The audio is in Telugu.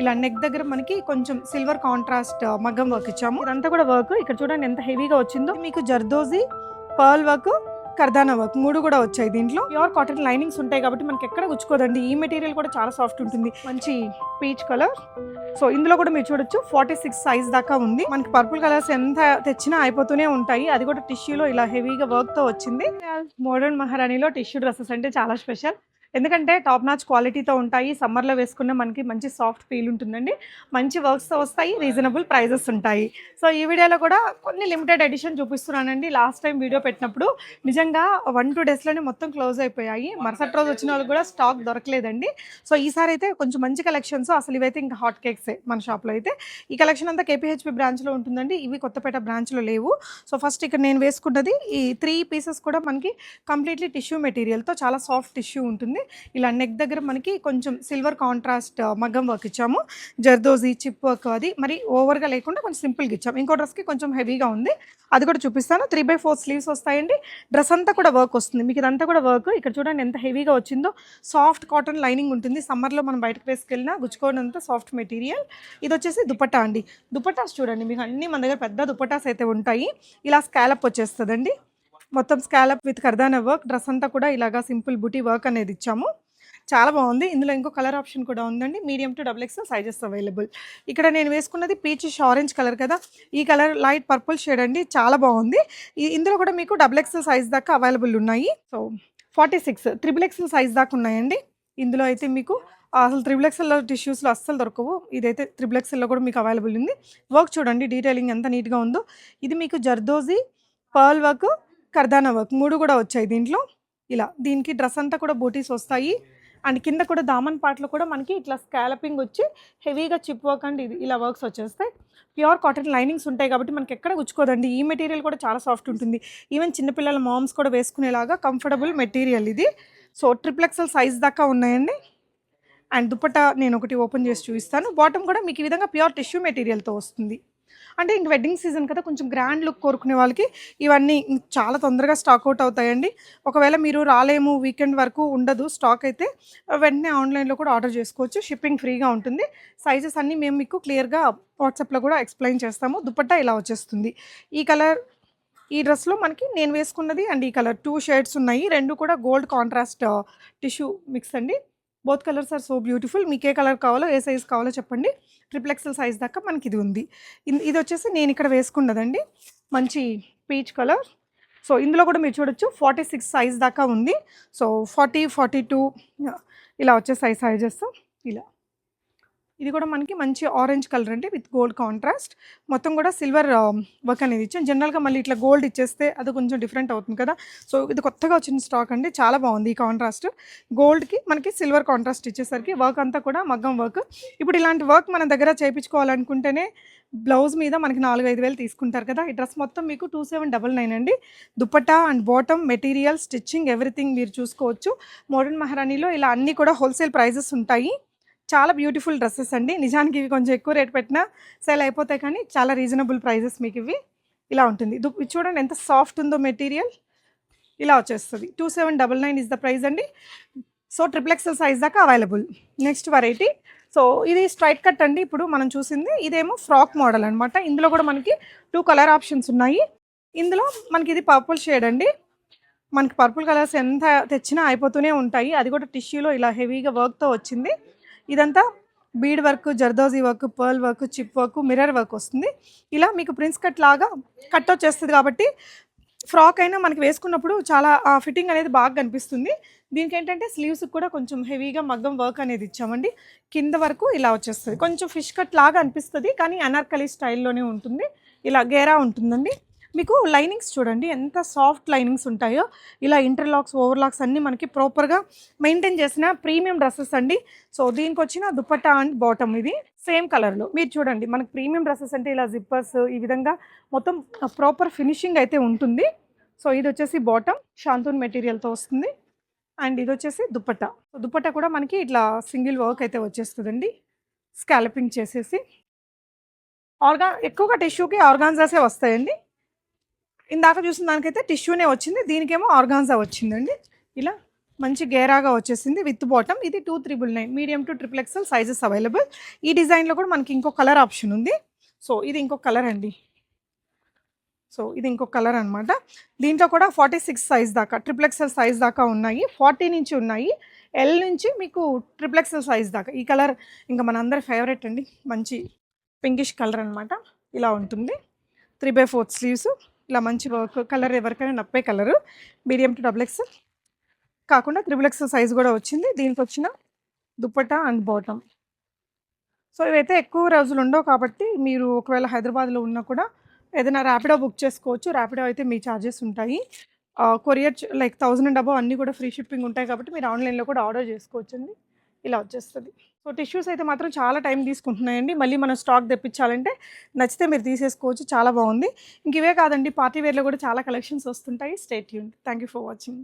ఇలా నెక్ దగ్గర మనకి కొంచెం సిల్వర్ కాంట్రాస్ట్ మగ్గం వర్క్ ఇచ్చాము. ఇదంతా కూడా వర్క్ ఇక్కడ చూడండి ఎంత హెవీగా వచ్చిందో. మీకు జర్దోజీ, పర్ల్ వర్క్, కర్దానా వర్క్ 3 కూడా వచ్చాయి. దీంట్లో ప్యూర్ కాటన్ లైనింగ్స్ ఉంటాయి కాబట్టి మనకి ఎక్కడ గుచ్చుకోదండి. ఈ మెటీరియల్ కూడా చాలా సాఫ్ట్ ఉంటుంది. మంచి పీచ్ కలర్. సో ఇందులో కూడా మీరు చూడొచ్చు 46 సైజ్ దాకా ఉంది. మనకి పర్పుల్ కలర్స్ ఎంత తెచ్చినా అయిపోతూనే ఉంటాయి. అది కూడా టిష్యూలో ఇలా హెవీగా వర్క్ తో వచ్చింది. మోడర్న్ మహారాణిలో టిష్యూ డ్రెస్సెస్ అంటే చాలా స్పెషల్. ఎందుకంటే టాప్ నాచ్ క్వాలిటీతో ఉంటాయి. సమ్మర్లో వేసుకున్న మనకి మంచి సాఫ్ట్ ఫీల్ ఉంటుందండి. మంచి వర్క్స్తో వస్తాయి, రీజనబుల్ ప్రైజెస్ ఉంటాయి. సో ఈ వీడియోలో కూడా కొన్ని లిమిటెడ్ ఎడిషన్ చూపిస్తున్నానండి. లాస్ట్ టైం వీడియో పెట్టినప్పుడు నిజంగా 1-2 డేస్లోనే మొత్తం క్లోజ్ అయిపోయాయి. మరుసటి రోజు వచ్చిన వాళ్ళు కూడా స్టాక్ దొరకలేదండి. సో ఈసారి అయితే కొంచెం మంచి కలెక్షన్స్. అసలు ఇవైతే ఇంకా హాట్ కేక్సే మన షాప్లో అయితే. ఈ కలెక్షన్ అంతా కేపీహెచ్పి బ్రాంచ్లో ఉంటుందండి. ఇవి కొత్తపేట బ్రాంచ్లో లేవు. సో ఫస్ట్ ఇక్కడ నేను వేసుకున్నది ఈ 3 పీసెస్ కూడా మనకి కంప్లీట్లీ టిష్యూ మెటీరియల్తో చాలా సాఫ్ట్ టిష్యూ ఉంటుంది. ఇలా నెక్ దగ్గర మనకి కొంచెం సిల్వర్ కాంట్రాస్ట్ మగ్గం వర్క్ ఇచ్చాము. జర్దోజీ, చిప్ వర్క్ అది మరి ఓవర్గా లేకుండా కొంచెం సింపుల్గా ఇచ్చాము. ఇంకో డ్రెస్కి కొంచెం హెవీగా ఉంది, అది కూడా చూపిస్తాను. 3/4 స్లీవ్స్ వస్తాయండి. డ్రెస్ అంతా కూడా వర్క్ వస్తుంది. మీకు ఇదంతా కూడా వర్క్ ఇక్కడ చూడండి ఎంత హెవీగా వచ్చిందో. సాఫ్ట్ కాటన్ లైనింగ్ ఉంటుంది. సమ్మర్లో మనం బయటకు వేసుకెళ్ళినా గుచ్చుకోవడంత సాఫ్ట్ మెటీరియల్. ఇది వచ్చేసి దుపట్టా అండి. దుపట్టాస్ చూడండి, మీకు అన్ని మన దగ్గర పెద్ద దుపట్టాస్ అయితే ఉంటాయి. ఇలా స్కాలప్ వచ్చేస్తుందండి. మొత్తం స్కాలప్ విత్ కర్దానా వర్క్. డ్రెస్ అంతా కూడా ఇలాగా సింపుల్ బుటీ వర్క్ అనేది ఇచ్చాము. చాలా బాగుంది. ఇందులో ఇంకో కలర్ ఆప్షన్ కూడా ఉందండి. Medium to XXL sizes available. ఇక్కడ నేను వేసుకున్నది పీచిష్ ఆరెంజ్ కలర్ కదా, ఈ కలర్ లైట్ పర్పుల్ షేడ్ అండి. చాలా బాగుంది. ఇందులో కూడా మీకు XXL సైజ్ దాకా అవైలబుల్ ఉన్నాయి. సో 46 XXL సైజ్ దాకా ఉన్నాయండి. ఇందులో అయితే మీకు అసలు XXL టిష్యూస్లో అస్సలు దొరకవు. ఇదైతే XXLలో కూడా మీకు అవైలబుల్ ఉంది. వర్క్ చూడండి, డీటెయిలింగ్ ఎంత నీట్గా ఉందో. ఇది మీకు జర్దోజీ, పర్ల్ వర్క్, కర్దానా వర్క్ 3 కూడా వచ్చాయి దీంట్లో. ఇలా దీనికి డ్రెస్ అంతా కూడా బూటీస్ వస్తాయి. అండ్ కింద కూడా దామన్ పార్ట్లో కూడా మనకి ఇట్లా స్కాలపింగ్ వచ్చి హెవీగా చిప్ వర్క్ అండ్ ఇది ఇలా వర్క్స్ వచ్చేస్తాయి. ప్యూర్ కాటన్ లైనింగ్స్ ఉంటాయి కాబట్టి మనకి ఎక్కడ గుచ్చుకోదండి. ఈ మెటీరియల్ కూడా చాలా సాఫ్ట్ ఉంటుంది. ఈవెన్ చిన్నపిల్లల మామ్స్ కూడా వేసుకునేలాగా కంఫర్టబుల్ మెటీరియల్ ఇది. సో XXL సైజ్ దాకా ఉన్నాయండి. అండ్ దుపట్టా నేను ఒకటి ఓపెన్ చేసి చూపిస్తాను. బాటమ్ కూడా మీకు ఈ విధంగా ప్యూర్ టిష్యూ మెటీరియల్తో వస్తుంది. అంటే ఇంక వెడ్డింగ్ సీజన్ కదా, కొంచెం గ్రాండ్ లుక్ కోరుకునే వాళ్ళకి ఇవన్నీ చాలా తొందరగా స్టాక్ అవుట్ అవుతాయండి. ఒకవేళ మీరు రాలేము, వీకెండ్ వరకు ఉండదు స్టాక్ అయితే, వెంటనే ఆన్లైన్లో కూడా ఆర్డర్ చేసుకోవచ్చు. షిప్పింగ్ ఫ్రీగా ఉంటుంది. సైజెస్ అన్నీ మేము మీకు క్లియర్గా వాట్సాప్లో కూడా ఎక్స్ప్లెయిన్ చేస్తాము. దుపట్టా ఇలా వచ్చేస్తుంది. ఈ కలర్ ఈ డ్రెస్లో మనకి నేను వేసుకున్నది అండ్ ఈ కలర్ 2 షేడ్స్ ఉన్నాయి. 2 కూడా గోల్డ్ కాంట్రాస్ట్ టిష్యూ మిక్స్ అండి. Both colours are so beautiful. మీకు ఏ కలర్ కావాలో, ఏ సైజ్ కావాలో చెప్పండి. XXL సైజ్ దాకా మనకి ఇది ఉంది. ఇది వచ్చేసి నేను ఇక్కడ వేసుకున్నదండి, మంచి పీచ్ కలర్. సో ఇందులో కూడా మీరు చూడొచ్చు 46 సైజ్ దాకా ఉంది. సో 40, 42 ఇలా వచ్చేసాయి సైజెస్. ఇలా ఇది కూడా మనకి మంచి ఆరెంజ్ కలర్ అండి విత్ గోల్డ్ కాంట్రాస్ట్. మొత్తం కూడా సిల్వర్ వర్క్ అనేది ఇచ్చాం. జనరల్గా మళ్ళీ ఇట్లా గోల్డ్ ఇచ్చేస్తే అది కొంచెం డిఫరెంట్ అవుతుంది కదా. సో ఇది కొత్తగా వచ్చిన స్టాక్ అండి, చాలా బాగుంది. ఈ కాంట్రాస్ట్ గోల్డ్కి మనకి సిల్వర్ కాంట్రాస్ట్ ఇచ్చేసరికి వర్క్ అంతా కూడా మగ్గం వర్క్. ఇప్పుడు ఇలాంటి వర్క్ మన దగ్గర చేయించుకోవాలనుకుంటేనే బ్లౌజ్ మీద మనకి 4-5 వేలు తీసుకుంటారు కదా. ఈ డ్రెస్ మొత్తం మీకు 2799 అండి. Dupatta and bottom material, stitching, everything మీరు చూసుకోవచ్చు. మోడర్న్ మహారాణిలో ఇలా అన్నీ కూడా హోల్సేల్ ప్రైజెస్ ఉంటాయి. చాలా బ్యూటిఫుల్ డ్రెస్సెస్ అండి. నిజానికి ఇవి కొంచెం ఎక్కువ రేట్ పెట్టినా సేల్ అయిపోతాయి, కానీ చాలా రీజనబుల్ ప్రైజెస్ మీకు ఇవి. ఇలా ఉంటుంది. ఇది చూడండి ఎంత సాఫ్ట్ ఉందో మెటీరియల్. ఇలా వచ్చేస్తుంది. 2799 ఇస్ ద ప్రైస్ అండి. సో XXL సైజ్ దాకా అవైలబుల్. Next variety. సో ఇది స్ట్రైట్ కట్ అండి. ఇప్పుడు మనం చూసింది ఇదేమో ఫ్రాక్ మోడల్ అనమాట. ఇందులో కూడా మనకి 2 కలర్ ఆప్షన్స్ ఉన్నాయి. ఇందులో మనకి ఇది పర్పుల్ షేడ్ అండి. మనకి పర్పుల్ కలర్స్ ఎంత తెచ్చినా అయిపోతూనే ఉంటాయి. అది కూడా టిష్యూలో ఇలా హెవీగా వర్క్తో వచ్చింది. ఇదంతా bead work, zardozi work, pearl work, chip work, mirror work వస్తుంది. ఇలా మీకు ప్రిన్స్ కట్ లాగా కట్ వచ్చేస్తుంది కాబట్టి ఫ్రాక్ అయినా మనకి వేసుకున్నప్పుడు చాలా ఫిట్టింగ్ అనేది బాగా కనిపిస్తుంది. దీనికి ఏంటంటే స్లీవ్స్కి కూడా కొంచెం హెవీగా మగ్గం వర్క్ అనేది ఇచ్చామండి. కింద వరకు ఇలా వచ్చేస్తుంది. కొంచెం ఫిష్ కట్ లాగా అనిపిస్తుంది, కానీ అనార్కలి స్టైల్లోనే ఉంటుంది. ఇలా గేరా ఉంటుందండి. మీకు లైనింగ్స్ చూడండి ఎంత సాఫ్ట్ లైనింగ్స్ ఉంటాయో. ఇలా ఇంటర్లాక్స్, ఓవర్లాక్స్ అన్నీ మనకి ప్రాపర్గా మెయింటైన్ చేసిన ప్రీమియం డ్రెస్సెస్ అండి. సో దీనికి వచ్చిన దుపట్టా అండ్ బాటమ్ ఇది సేమ్ కలర్లో. మీరు చూడండి, మనకి ప్రీమియం డ్రెస్సెస్ అంటే ఇలా జిప్పర్స్ ఈ విధంగా మొత్తం ప్రాపర్ ఫినిషింగ్ అయితే ఉంటుంది. సో ఇది వచ్చేసి బాటమ్ షాంతూన్ మెటీరియల్తో వస్తుంది. అండ్ ఇది వచ్చేసి దుపట్టా. దుపట్టా కూడా మనకి ఇట్లా సింగిల్ వర్క్ అయితే వచ్చేస్తుందండి, స్కాలపింగ్ చేసేసి. ఎక్కువగా టిష్యూకి ఆర్గాన్జాసే వస్తాయండి. ఇందాక చూసిన దానికైతే టిష్యూనే వచ్చింది, దీనికేమో ఆర్గాన్జా వచ్చిందండి. ఇలా మంచి గేరాగా వచ్చేసింది విత్ బాటమ్. ఇది 2399 medium to triple XL sizes available. ఈ డిజైన్‌లో కూడా మనకి ఇంకో కలర్ ఆప్షన్ ఉంది. సో ఇది ఇంకో కలర్ అండి. సో ఇది ఇంకో కలర్ అనమాట. దీంట్లో కూడా 46 సైజ్ దాకా ట్రిపుల్ ఎక్స్ఎల్ సైజ్ దాకా ఉన్నాయి. 40 నుంచి ఉన్నాయి. ఎల్ నుంచి మీకు ట్రిపుల్ ఎక్స్ఎల్ సైజ్ దాకా. ఈ కలర్ ఇంకా మనందరి ఫేవరెట్ అండి. మంచి పింకిష్ కలర్ అనమాట. ఇలా ఉంటుంది. 3/4 స్లీవ్స్. ఇలా మంచి వర్క్ కలర్ ఎవరికైనా నప్పే colour. Medium to double XL కాకుండా త్రిబుల్ ఎక్స్ఎల్ సైజ్ కూడా వచ్చింది. దీనికి వచ్చిన దుపట్టా అండ్ బాటమ్. సో ఇవైతే ఎక్కువ రోజులు ఉండవు కాబట్టి మీరు ఒకవేళ హైదరాబాద్లో ఉన్నా కూడా ఏదైనా ర్యాపిడో బుక్ చేసుకోవచ్చు. ర్యాపిడో అయితే మీ ఛార్జెస్ ఉంటాయి. కొరియర్ లైక్ 1000 అండ్ అబవ్ అన్నీ కూడా ఫ్రీ షిప్పింగ్ ఉంటాయి కాబట్టి మీరు ఆన్లైన్లో కూడా ఆర్డర్ చేసుకోవచ్చండి. ఇలా వచ్చేస్తుంది. సో టిష్యూస్ అయితే మాత్రం చాలా టైం తీసుకుంటున్నాయండి. మళ్ళీ మనం స్టాక్ తెప్పించాలంటే నచ్చితే మీరు తీసేసుకోవచ్చు. చాలా బాగుంది. ఇంక ఇవే కాదండి, పార్టీ వేర్లో కూడా చాలా కలెక్షన్స్ వస్తుంటాయి. Stay tuned. Thank you for watching.